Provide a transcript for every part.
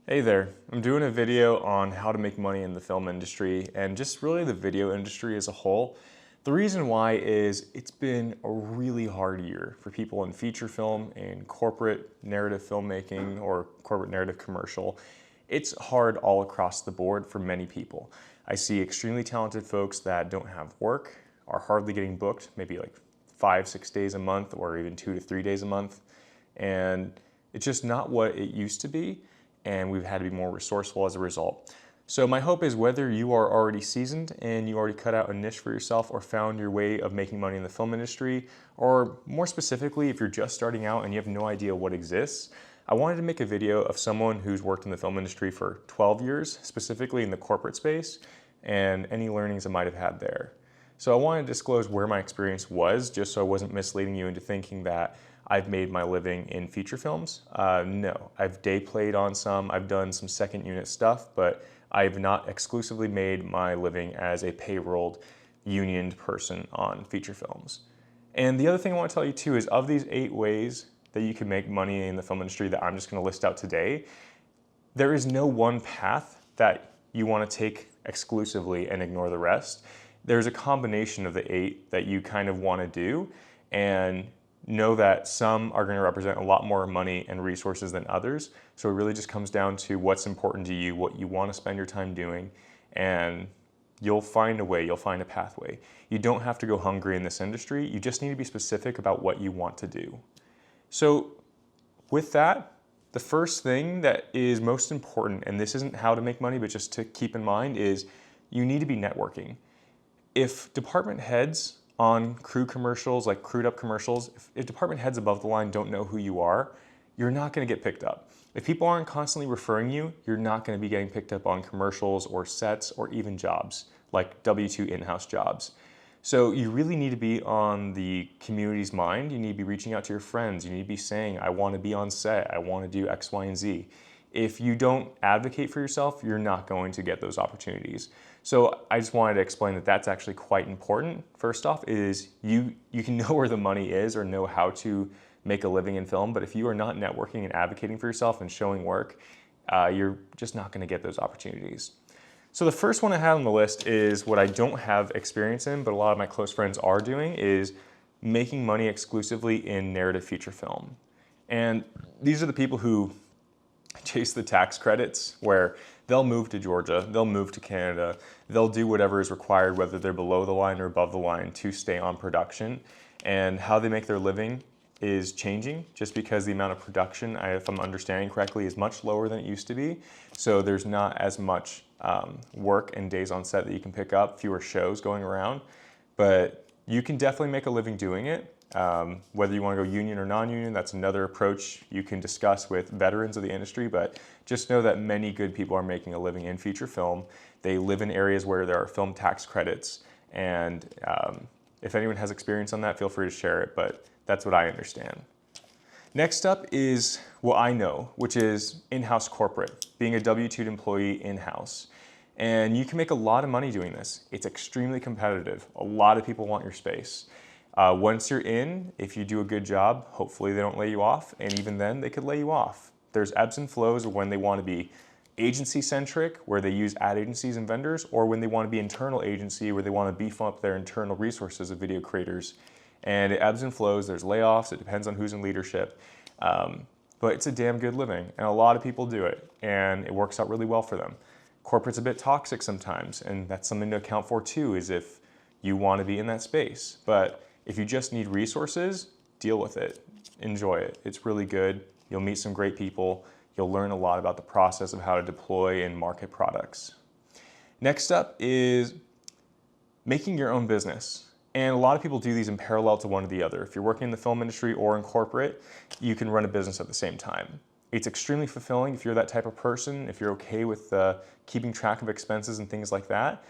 Hey there, I'm doing a video on how to make money in the film industry and just really the video industry as a whole. The reason why is it's been a really hard year for people in feature film and corporate narrative filmmaking or corporate narrative commercial. It's hard all across the board for many people. I see extremely talented folks that don't have work, are hardly getting booked, maybe like 5, 6 days a month or even 2 to 3 days a month. And it's just not what it used to be, and we've had to be more resourceful as a result. So my hope is whether you are already seasoned and you already cut out a niche for yourself or found your way of making money in the film industry, or more specifically, if you're just starting out and you have no idea what exists, I wanted to make a video of someone who's worked in the film industry for 12 years, specifically in the corporate space, and any learnings I might have had there. So I wanted to disclose where my experience was, just so I wasn't misleading you into thinking that I've made my living in feature films. No, I've day played on some, I've done some second unit stuff, but I've not exclusively made my living as a payrolled, unioned person on feature films. And the other thing I want to tell you too is of these 8 ways that you can make money in the film industry that I'm just going to list out today, there is no one path that you want to take exclusively and ignore the rest. There's a combination of the 8 that you kind of want to do, and know that some are going to represent a lot more money and resources than others. So it really just comes down to what's important to you, what you want to spend your time doing, and you'll find a way, you'll find a pathway. You don't have to go hungry in this industry. You just need to be specific about what you want to do. So with that, the first thing that is most important, and this isn't how to make money, but just to keep in mind, is you need to be networking. If department heads on crew commercials, like crewed up commercials, if department heads above the line don't know who you are, you're not going to get picked up. If people aren't constantly referring you, you're not going to be getting picked up on commercials or sets or even jobs, like W-2 in-house jobs. So you really need to be on the community's mind. You need to be reaching out to your friends. You need to be saying, I want to be on set. I want to do X, Y, and Z. If you don't advocate for yourself, you're not going to get those opportunities. So I just wanted to explain that that's actually quite important. First off is you can know where the money is or know how to make a living in film, but if you are not networking and advocating for yourself and showing work, you're just not going to get those opportunities. So the first one I have on the list is what I don't have experience in, but a lot of my close friends are doing, is making money exclusively in narrative feature film. And these are the people who chase the tax credits, where they'll move to Georgia, they'll move to Canada, they'll do whatever is required, whether they're below the line or above the line, to stay on production. And how they make their living is changing just because the amount of production, if I'm understanding correctly, is much lower than it used to be. So there's not as much work and days on set that you can pick up, fewer shows going around, but you can definitely make a living doing it. Whether you want to go union or non-union, that's another approach you can discuss with veterans of the industry, but just know that many good people are making a living in feature film. They live in areas where there are film tax credits, and if anyone has experience on that, feel free to share it, but that's what I understand. Next up is what I know, which is in-house corporate, being a W-2 employee in-house. And you can make a lot of money doing this. It's extremely competitive. A lot of people want your space. Once you're in, if you do a good job, hopefully they don't lay you off, and even then they could lay you off. There's ebbs and flows of when they want to be agency-centric, where they use ad agencies and vendors, or when they want to be internal agency, where they want to beef up their internal resources of video creators. And it ebbs and flows, there's layoffs, it depends on who's in leadership. But it's a damn good living, and a lot of people do it, and it works out really well for them. Corporate's a bit toxic sometimes, and that's something to account for too, is if you want to be in that space. But if you just need resources, deal with it, enjoy it. It's really good. You'll meet some great people. You'll learn a lot about the process of how to deploy and market products. Next up is making your own business. And a lot of people do these in parallel to one or the other. If you're working in the film industry or in corporate, you can run a business at the same time. It's extremely fulfilling if you're that type of person, if you're okay with keeping track of expenses and things like that.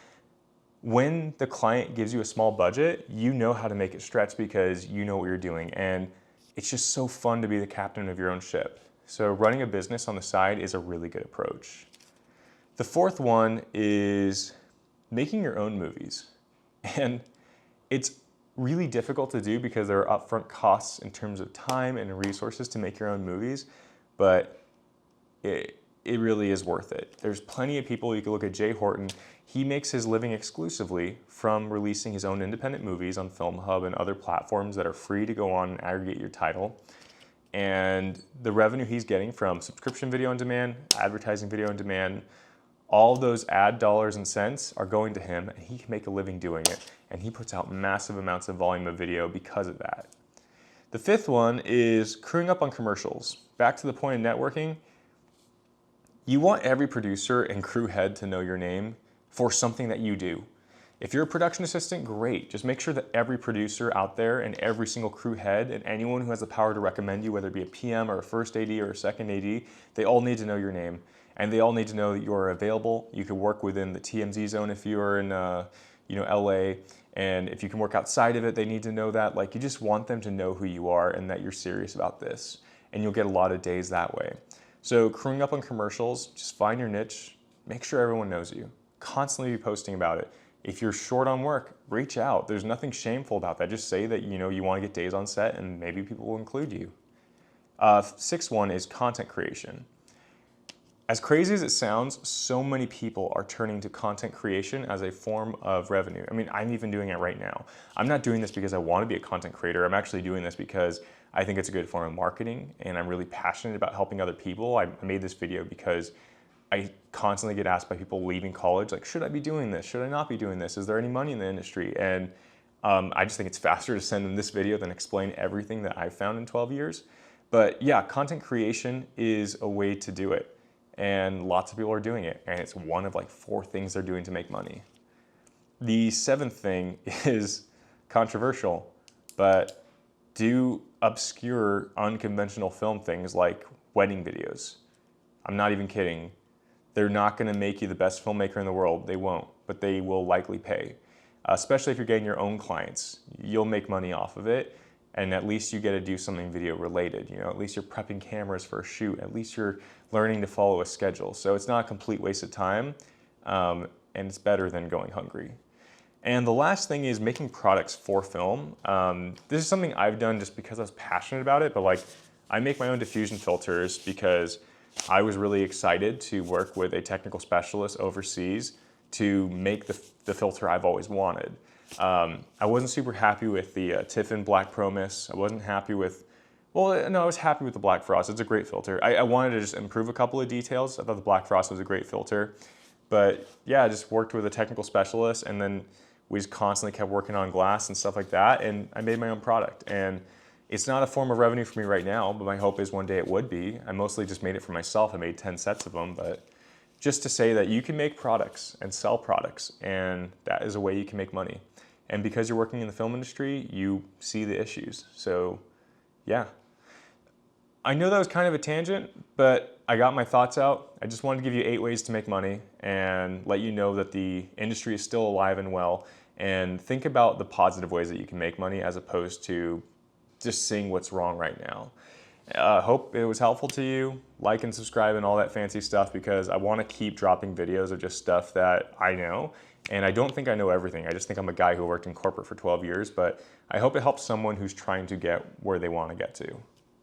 When the client gives you a small budget, you know how to make it stretch because you know what you're doing. And it's just so fun to be the captain of your own ship. So running a business on the side is a really good approach. The fourth one is making your own movies. And it's really difficult to do because there are upfront costs in terms of time and resources to make your own movies, but it really is worth it. There's plenty of people. You can look at Jay Horton. He makes his living exclusively from releasing his own independent movies on Film Hub and other platforms that are free to go on and aggregate your title. And the revenue he's getting from subscription video on demand, advertising video on demand, all those ad dollars and cents are going to him, and he can make a living doing it. And he puts out massive amounts of volume of video because of that. The fifth one is crewing up on commercials. Back to the point of networking, you want every producer and crew head to know your name for something that you do. If you're a production assistant, great. Just make sure that every producer out there and every single crew head and anyone who has the power to recommend you, whether it be a PM or a first AD or a second AD, they all need to know your name. And they all need to know that you're available. You can work within the TMZ zone if you're in LA. And if you can work outside of it, they need to know that. Like, you just want them to know who you are and that you're serious about this. And you'll get a lot of days that way. So crewing up on commercials, just find your niche, make sure everyone knows you. Constantly be posting about it. If you're short on work, reach out. There's nothing shameful about that. Just say that you want to get days on set and maybe people will include you. Sixth one is content creation. As crazy as it sounds, so many people are turning to content creation as a form of revenue. I mean, I'm even doing it right now. I'm not doing this because I want to be a content creator. I'm actually doing this because I think it's a good form of marketing and I'm really passionate about helping other people. I made this video because I constantly get asked by people leaving college, like, should I be doing this? Should I not be doing this? Is there any money in the industry? And I just think it's faster to send them this video than explain everything that I've found in 12 years. But yeah, content creation is a way to do it. And lots of people are doing it. And it's one of like 4 things they're doing to make money. The 7th thing is controversial, but do obscure, unconventional film things like wedding videos. I'm not even kidding. They're not going to make you the best filmmaker in the world. They won't, but they will likely pay. Especially if you're getting your own clients. You'll make money off of it, and at least you get to do something video related. At least you're prepping cameras for a shoot. At least you're learning to follow a schedule. So it's not a complete waste of time, and it's better than going hungry. And the last thing is making products for film. This is something I've done just because I was passionate about it, but like, I make my own diffusion filters because I was really excited to work with a technical specialist overseas to make the filter I've always wanted. I wasn't super happy with the Tiffin Black Promise. I wasn't happy with, well, no, I was happy with the Black Frost. It's a great filter. I wanted to just improve a couple of details. I thought the Black Frost was a great filter. But yeah, I just worked with a technical specialist, and then we just constantly kept working on glass and stuff like that, and I made my own product. And it's not a form of revenue for me right now, but my hope is one day it would be. I mostly just made it for myself. I made 10 sets of them, but just to say that you can make products and sell products, and that is a way you can make money. And because you're working in the film industry, you see the issues. So yeah. I know that was kind of a tangent, but I got my thoughts out. I just wanted to give you 8 ways to make money and let you know that the industry is still alive and well, and think about the positive ways that you can make money as opposed to just seeing what's wrong right now. Hope it was helpful to you. Like and subscribe and all that fancy stuff, because I want to keep dropping videos of just stuff that I know. And I don't think I know everything. I just think I'm a guy who worked in corporate for 12 years, but I hope it helps someone who's trying to get where they want to get to.